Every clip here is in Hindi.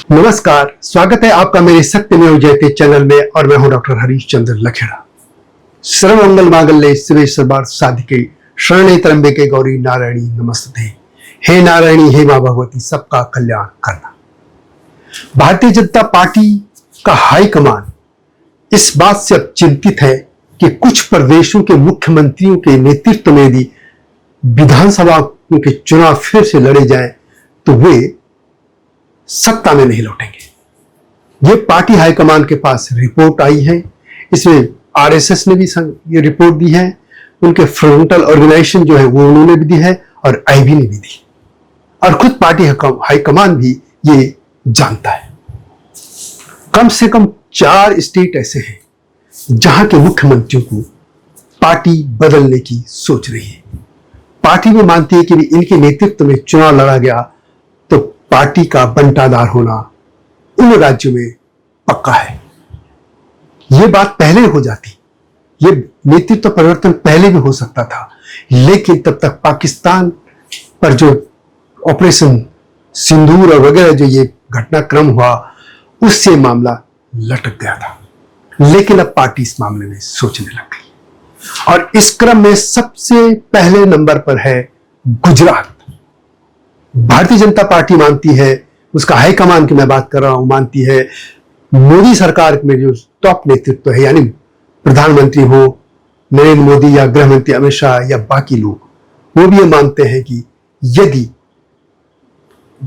नमस्कार, स्वागत है आपका मेरे सत्यमेव जयते चैनल में और मैं हूं डॉक्टर हरीश चंद्र लखेड़ा। सर्वमंगल मांगल्ये शिवे सर्वार्थ साधिके शरण्ये त्र्यंबके गौरी नारायणी नमस्ते। हे नारायणी, हे मां भगवती, सबका कल्याण करना। भारतीय जनता पार्टी का हाईकमान इस बात से अब चिंतित है कि कुछ प्रदेशों के मुख्यमंत्रियों के नेतृत्व में यदि विधानसभा के चुनाव फिर से लड़े जाएं तो वे सत्ता में नहीं लौटेंगे। ये पार्टी हाईकमान के पास रिपोर्ट आई है। इसमें आरएसएस ने भी ये रिपोर्ट दी है, उनके फ्रंटल ऑर्गेनाइजेशन जो है वो उन्होंने भी दी है और आईबी ने भी दी, और खुद पार्टी हाईकमान भी ये जानता है। कम से कम 4 स्टेट ऐसे हैं जहां के मुख्यमंत्रियों को पार्टी बदलने की सोच रही है। पार्टी भी मानती है कि इनके नेतृत्व में चुनाव लड़ा गया तो पार्टी का बंटाधार होना उन राज्यों में पक्का है। यह बात पहले हो जाती, ये नेतृत्व परिवर्तन पहले भी हो सकता था, लेकिन तब तक पाकिस्तान पर जो ऑपरेशन सिंदूर और वगैरह जो ये घटनाक्रम हुआ उससे मामला लटक गया था। लेकिन अब पार्टी इस मामले में सोचने लग गई और इस क्रम में सबसे पहले नंबर पर है गुजरात। भारतीय जनता पार्टी मानती है, उसका हाईकमान की मैं बात कर रहा हूं, मानती है मोदी सरकार में जो टॉप नेतृत्व है, यानी प्रधानमंत्री हो नरेंद्र मोदी या गृह मंत्री अमित शाह या बाकी लोग, वो भी ये मानते हैं कि यदि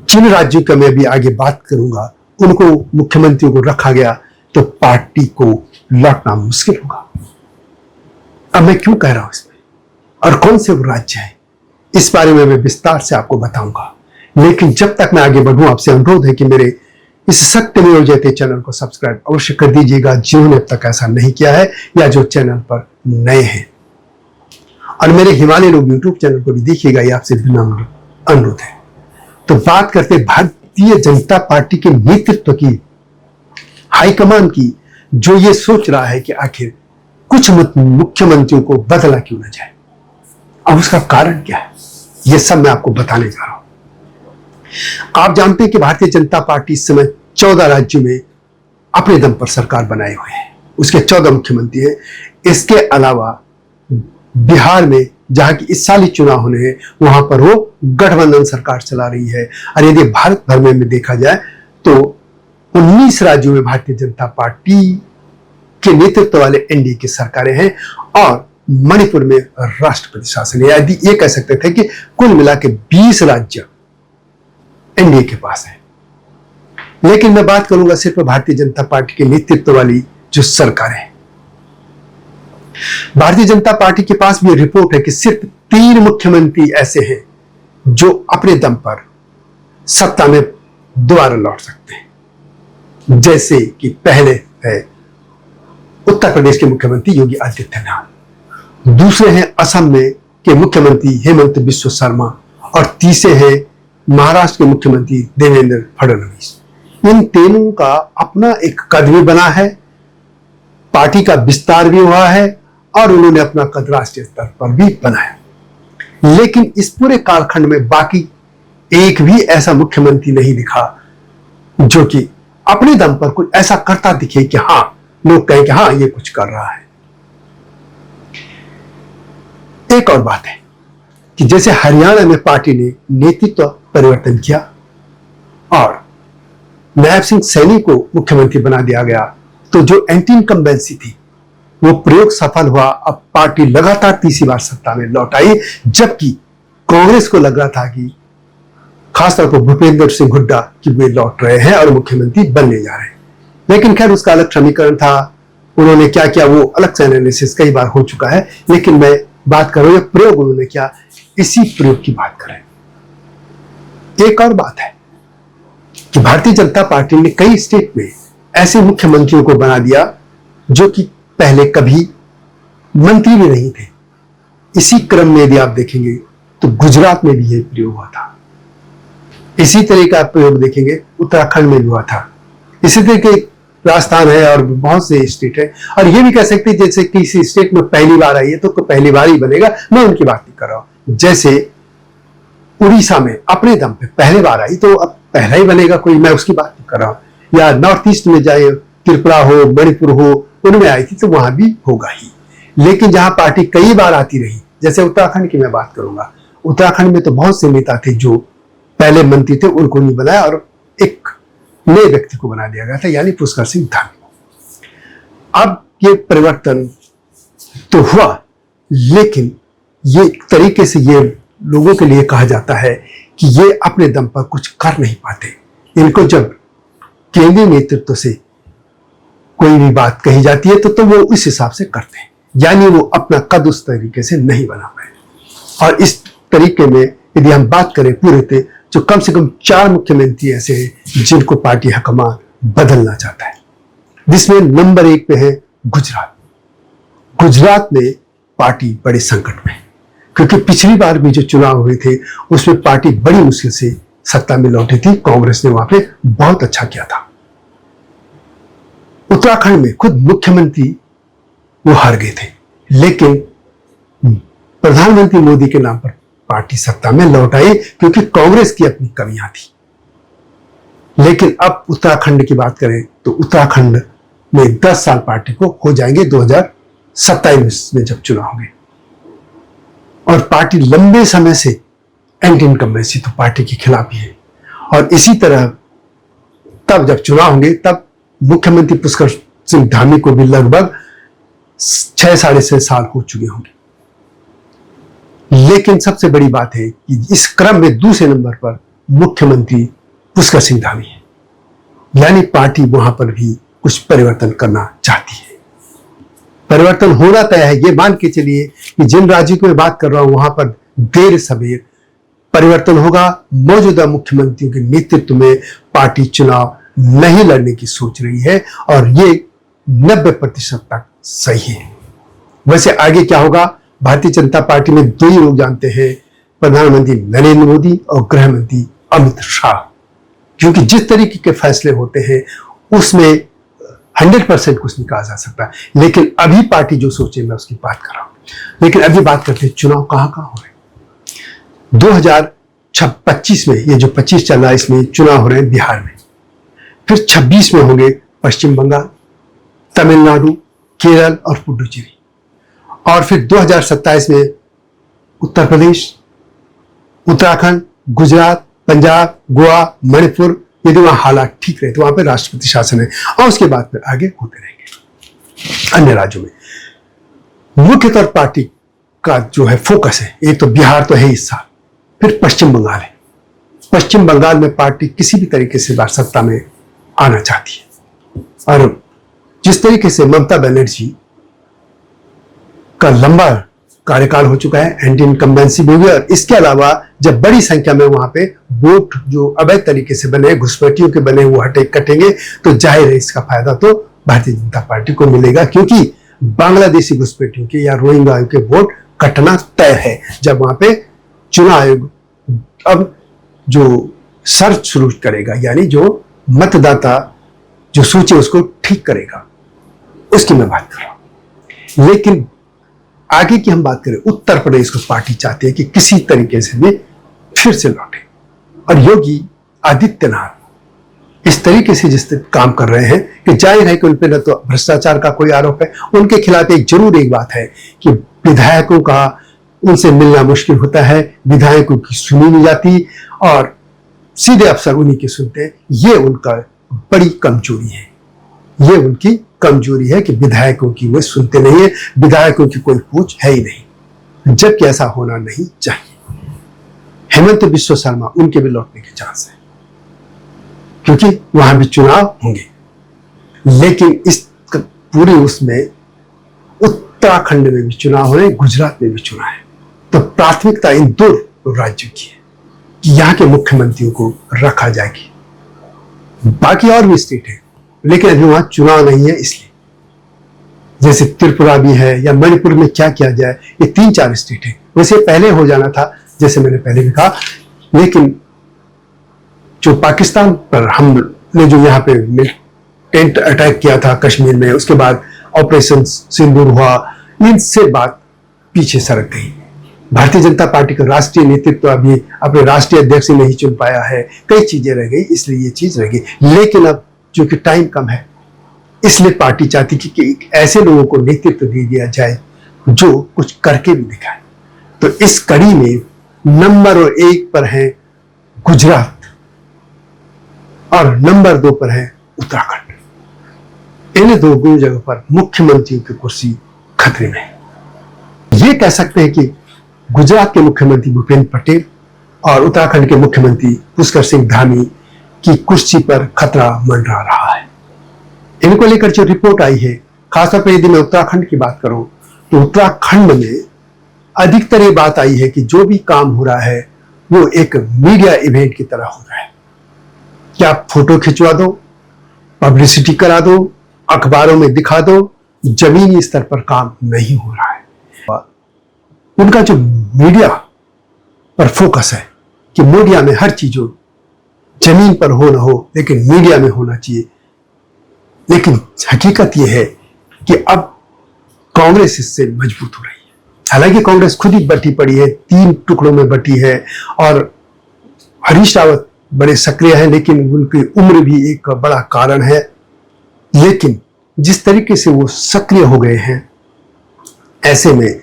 जिन राज्यों का मैं अभी आगे बात करूंगा उनको मुख्यमंत्रियों को रखा गया तो पार्टी को लौटना मुश्किल होगा। अब मैं क्यों कह रहा हूं इसमें और कौन से वो राज्य है, इस बारे में मैं विस्तार से आपको बताऊंगा। लेकिन जब तक मैं आगे बढ़ूं, आपसे अनुरोध है कि मेरे इस सत्यमेव जयते चैनल को सब्सक्राइब अवश्य कर दीजिएगा जिन्होंने अब तक ऐसा नहीं किया है या जो चैनल पर नए हैं, और मेरे हिमालय लोग यूट्यूब चैनल को भी देखिएगा, ये आपसे विनम्र अनुरोध है। तो बात करते भारतीय जनता पार्टी के नेतृत्व की, हाईकमान की, जो ये सोच रहा है कि आखिर कुछ मुख्यमंत्रियों को बदला क्यों न जाए। अब उसका कारण क्या है, यह सब मैं आपको बताने जा रहा हूं। आप जानते हैं कि भारतीय जनता पार्टी इस समय 14 राज्यों में अपने दम पर सरकार बनाए हुए हैं, उसके 14 मुख्यमंत्री हैं। इसके अलावा बिहार में जहां की इस साल ही चुनाव होने हैं, वहां पर वो गठबंधन सरकार चला रही है। और यदि भारत भर में देखा जाए तो 19 राज्यों में भारतीय जनता पार्टी के नेतृत्व वाले एनडीए की सरकारें हैं और मणिपुर में राष्ट्रपति शासन है। यदि ये कह सकते थे कि कुल मिला के 20 राज्य एनडीए के पास है। लेकिन मैं बात करूंगा सिर्फ भारतीय जनता पार्टी के नेतृत्व वाली जो सरकारें हैं। भारतीय जनता पार्टी के पास भी रिपोर्ट है कि सिर्फ 3 मुख्यमंत्री ऐसे हैं जो अपने दम पर सत्ता में दोबारा लौट सकते हैं। जैसे कि पहले है उत्तर प्रदेश के मुख्यमंत्री योगी आदित्यनाथ, दूसरे हैं असम में के मुख्यमंत्री हेमंत बिस्वा शर्मा, और तीसरे हैं महाराष्ट्र के मुख्यमंत्री देवेंद्र फडणवीस। इन तीनों का अपना एक कद भी बना है, पार्टी का विस्तार भी हुआ है और उन्होंने अपना कद राष्ट्रीय स्तर पर भी बनाया। लेकिन इस पूरे कालखंड में बाकी एक भी ऐसा मुख्यमंत्री नहीं दिखा जो कि अपने दम पर कुछ ऐसा करता दिखे कि हां, लोग कहें कि हां ये कुछ कर रहा है। एक और बात है कि जैसे हरियाणा में पार्टी ने नेतृत्व परिवर्तन किया और नायब सिंह सैनी को मुख्यमंत्री बना दिया गया, तो जो एंटी इनकम्बेंसी थी वो प्रयोग सफल हुआ। अब पार्टी लगातार तीसरी बार सत्ता में लौट आई, जबकि कांग्रेस को लग रहा था कि खासतौर पर भूपेंद्र सिंह हुड्डा कि वे लौट रहे हैं और मुख्यमंत्री बनने जा रहे हैं। लेकिन खैर उसका अलग समीकरण था, उन्होंने क्या किया वो अलग से एनालिसिस कई बार हो चुका है। लेकिन मैं बात कर रहा हूं प्रयोग उन्होंने किया, इसी प्रयोग की बात करें। एक और बात है कि भारतीय जनता पार्टी ने कई स्टेट में ऐसे मुख्यमंत्रियों को बना दिया जो कि पहले कभी मंत्री भी नहीं थे। इसी क्रम में यदि आप देखेंगे तो गुजरात में भी यह प्रयोग हुआ था। इसी तरह का प्रयोग देखेंगे उत्तराखंड में भी हुआ था। इसी तरह के राजस्थान है और बहुत से स्टेट है। और ये भी कह सकते हैं जैसे किसी स्टेट में पहली बार आई है तो पहली बार ही बनेगा, मैं उनकी बात नहीं कर रहा हूं। जैसे उड़ीसा में अपने दम पे पहली बार आई तो अब पहला ही बनेगा कोई, मैं उसकी बात नहीं कर रहा हूं। या नॉर्थ ईस्ट में जाए, त्रिपुरा हो, मणिपुर हो, उनमें आई थी तो वहां भी होगा ही। लेकिन जहां पार्टी कई बार आती रही, जैसे उत्तराखंड की मैं बात करूंगा, उत्तराखंड में तो बहुत से नेता थे जो पहले मंत्री थे, उनको नहीं बनाया और एक नए व्यक्ति को बना दिया गया था, यानी पुष्कर सिंह धामी। अब ये परिवर्तन तो हुआ, लेकिन ये एक तरीके से ये लोगों के लिए कहा जाता है कि ये अपने दम पर कुछ कर नहीं पाते। इनको जब केंद्रीय नेतृत्व से कोई भी बात कही जाती है तो वो इस हिसाब से करते हैं, यानी वो अपना कद उस तरीके से नहीं बना पाए। और इस तरीके में यदि हम बात करें पूरे थे, तो कम से कम 4 मुख्यमंत्री ऐसे हैं जिनको पार्टी हकमान बदलना चाहता है, जिसमें नंबर 1 पे है गुजरात। गुजरात में पार्टी बड़े संकट में, क्योंकि पिछली बार भी जो चुनाव हुए थे उसमें पार्टी बड़ी मुश्किल से सत्ता में लौटी थी। कांग्रेस ने वहां पे बहुत अच्छा किया था। उत्तराखंड में खुद मुख्यमंत्री वो हार गए थे, लेकिन प्रधानमंत्री मोदी के नाम पर पार्टी सत्ता में लौट आई, क्योंकि कांग्रेस की अपनी कमियां थी। लेकिन अब उत्तराखंड की बात करें तो उत्तराखंड में 10 साल पार्टी को हो जाएंगे 2027 में जब चुनाव होंगे। और पार्टी लंबे समय से एंटी इनकम्बेंसी तो पार्टी के खिलाफ ही है। और इसी तरह तब जब चुनाव होंगे तब मुख्यमंत्री पुष्कर सिंह धामी को भी लगभग 6-6.5 साल हो चुके होंगे। लेकिन सबसे बड़ी बात है कि इस क्रम में दूसरे नंबर पर मुख्यमंत्री पुष्कर सिंह धामी है, यानी पार्टी वहां पर भी कुछ परिवर्तन करना चाहती है। परिवर्तन होना तय है, ये मान के चलिए कि जिन राज्यों की मैं बात कर रहा हूं वहां पर देर सवेर परिवर्तन होगा। मौजूदा मुख्यमंत्रियों के नेतृत्व में पार्टी चुनाव नहीं लड़ने की सोच रही है और ये 90% तक सही है। वैसे आगे क्या होगा, भारतीय जनता पार्टी में 2 ही लोग जानते हैं, प्रधानमंत्री नरेंद्र मोदी और गृह मंत्री अमित शाह, क्योंकि जिस तरीके के फैसले होते हैं उसमें 100% कुछ नहीं कहा जा सकता। लेकिन अभी पार्टी जो सोचे मैं उसकी बात कर रहा हूं। लेकिन अभी बात करते हैं चुनाव कहां कहां हो रहे हैं। 2025 में, ये जो 25 चल रहा है इसमें चुनाव हो रहे हैं बिहार में, फिर 26 में होंगे पश्चिम बंगाल, तमिलनाडु, केरल और पुडुचेरी, और फिर 2027 में उत्तर प्रदेश, उत्तराखंड, गुजरात, पंजाब, गोवा, मणिपुर। यदि वहां हालात ठीक रहे तो वहां पे राष्ट्रपति शासन है, और उसके बाद फिर आगे होते रहेंगे अन्य राज्यों में। मुख्य तौर पार्टी का जो है फोकस है, एक तो बिहार तो है इस साल, फिर पश्चिम बंगाल है। पश्चिम बंगाल में पार्टी किसी भी तरीके से बार सत्ता में आना चाहती है, और जिस तरीके से ममता बनर्जी का लंबा कार्यकाल हो चुका है, एंटी इनकम्बेंसी भी हुई, और इसके अलावा जब बड़ी संख्या में वहां पे वोट जो अवैध तरीके से बने, घुसपैठियों के बने, वो कटेंगे, तो जाहिर है इसका फायदा तो भारतीय जनता पार्टी को मिलेगा, क्योंकि बांग्लादेशी घुसपैठियों के या रोहिंग्या के वोट कटना तय है जब वहां पे चुनाव आयोग अब जो सर्च शुरू करेगा, यानी जो मतदाता जो सूची उसको ठीक करेगा, उसकी मैं बात कर रहा हूं। लेकिन आगे की हम बात करें, उत्तर प्रदेश को पार्टी चाहती है कि किसी तरीके से भी फिर से लौटे, और योगी आदित्यनाथ इस तरीके से जिस काम कर रहे हैं कि जाहिर है कि उन पर न तो भ्रष्टाचार का कोई आरोप है, उनके खिलाफ एक बात है कि विधायकों का उनसे मिलना मुश्किल होता है, विधायकों की सुनी नहीं जाती और सीधे अफसर उन्हीं की सुनते हैं। ये उनका बड़ी कमजोरी है, ये उनकी कमजोरी है कि विधायकों की वे सुनते नहीं है, विधायकों की कोई पूछ है ही नहीं, जबकि ऐसा होना नहीं चाहिए। हेमंत बिस्व शर्मा, उनके भी लौटने के चांस है, क्योंकि वहां भी चुनाव होंगे। लेकिन इस पूरे उसमें उत्तराखंड में भी चुनाव हो रहे, गुजरात में भी चुनाव है, तो प्राथमिकता इन 2 राज्यों की है कि यहाँ के मुख्यमंत्रियों को रखा जाएगी। बाकी और भी स्टेट है, लेकिन अभी वहां चुनाव नहीं है, इसलिए जैसे त्रिपुरा भी है या मणिपुर में क्या किया जाए, ये 3-4 स्टेट है। वैसे पहले हो जाना था, जैसे मैंने पहले भी कहा, लेकिन जो पाकिस्तान पर हमने जो यहाँ पे टेंट अटैक किया था कश्मीर में, उसके बाद ऑपरेशन सिंदूर हुआ, इनसे बात पीछे सरक गई। भारतीय जनता पार्टी का राष्ट्रीय नेतृत्व अभी अपने राष्ट्रीय अध्यक्ष नहीं चुन पाया है, कई चीजें रह गई, इसलिए ये चीज रह गई। लेकिन अब चूंकि टाइम कम है, इसलिए पार्टी चाहती थी कि ऐसे लोगों को नेतृत्व दे दिया जाए जो कुछ करके भी दिखाए। तो इस कड़ी में नंबर 1 पर है गुजरात और नंबर 2 पर है उत्तराखंड। इन दो जगह पर मुख्यमंत्रियों की कुर्सी खतरे में है। ये कह सकते हैं कि गुजरात के मुख्यमंत्री भूपेंद्र पटेल और उत्तराखंड के मुख्यमंत्री पुष्कर सिंह धामी की कुर्सी पर खतरा मंडरा रहा है। इनको लेकर जो रिपोर्ट आई है, खासतौर पर यदि मैं उत्तराखंड की बात करूं तो उत्तराखंड में अधिकतर ये बात आई है कि जो भी काम हो रहा है वो एक मीडिया इवेंट की तरह हो रहा है। क्या आप फोटो खिंचवा दो, पब्लिसिटी करा दो, अखबारों में दिखा दो, जमीनी स्तर पर काम नहीं हो रहा है। उनका जो मीडिया पर फोकस है कि मीडिया में हर चीज हो, जमीन पर हो ना हो लेकिन मीडिया में होना चाहिए। लेकिन हकीकत यह है कि अब कांग्रेस इससे मजबूत हो रही है। हालांकि कांग्रेस खुद ही बटी पड़ी है, 3 टुकड़ों में बटी है और हरीश रावत बड़े सक्रिय हैं, लेकिन उनकी उम्र भी एक बड़ा कारण है। लेकिन जिस तरीके से वो सक्रिय हो गए हैं, ऐसे में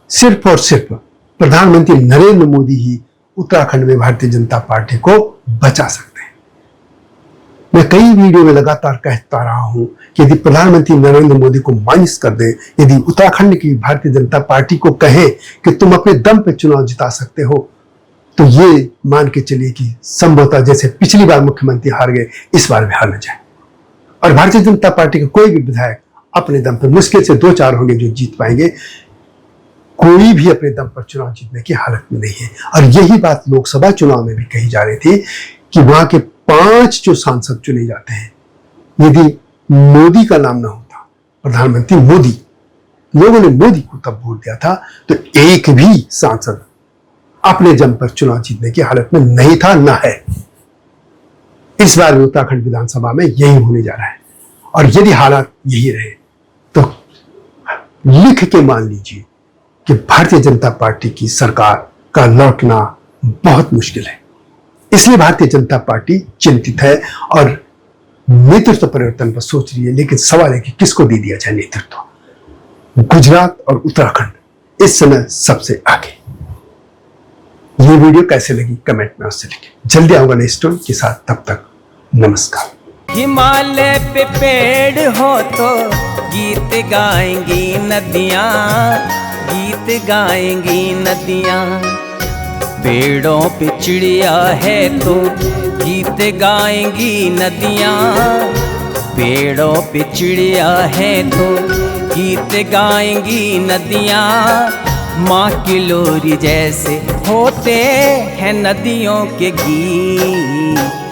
सिर्फ और सिर्फ प्रधानमंत्री नरेंद्र मोदी ही उत्तराखंड में भारतीय जनता पार्टी को बचा सकते हैं। मैं कई वीडियो में लगातार कहता रहा हूं कि यदि प्रधानमंत्री नरेंद्र मोदी को माइनस कर दें, यदि उत्तराखंड की भारतीय जनता पार्टी को कहें कि तुम अपने दम पे चुनाव जिता सकते हो, तो ये मान के चलिए कि संभवतः जैसे पिछली बार मुख्यमंत्री हार गए, इस बार भी हार न जाए। और भारतीय जनता पार्टी का कोई भी विधायक अपने दम पर, मुश्किल से 2-4 होंगे जो जीत पाएंगे, कोई भी अपने दम पर चुनाव जीतने की हालत में नहीं है। और यही बात लोकसभा चुनाव में भी कही जा रही थी कि वहां के 5 जो सांसद चुने जाते हैं, यदि मोदी का नाम ना होता, प्रधानमंत्री मोदी, लोगों ने मोदी को तब वोट दिया था, तो एक भी सांसद अपने दम पर चुनाव जीतने की हालत में नहीं था, ना है। इस बार उत्तराखंड विधानसभा में यही होने जा रहा है। और यदि हालात यही रहे तो लिख के मान लीजिए कि भारतीय जनता पार्टी की सरकार का लौटना बहुत मुश्किल है। इसलिए भारतीय जनता पार्टी चिंतित है और नेतृत्व परिवर्तन पर सोच रही है। लेकिन सवाल है कि किसको दे दिया जाए नेतृत्व। गुजरात और उत्तराखंड इस समय सबसे आगे। ये वीडियो कैसे लगी कमेंट में उससे लिखें। जल्दी आऊंगा नई स्टोरी के साथ, तब तक नमस्कार। हिमालय पे पेड़ हो तो गीत गाएंगी नदियाँ, गीत गाएंगी नदियाँ। पेड़ों पे चिड़िया है तो गीत गाएंगी नदियाँ, पेड़ों पे चिड़िया है तो गीत गाएंगी नदियाँ। माँ की लोरी जैसे होते हैं नदियों के गीत।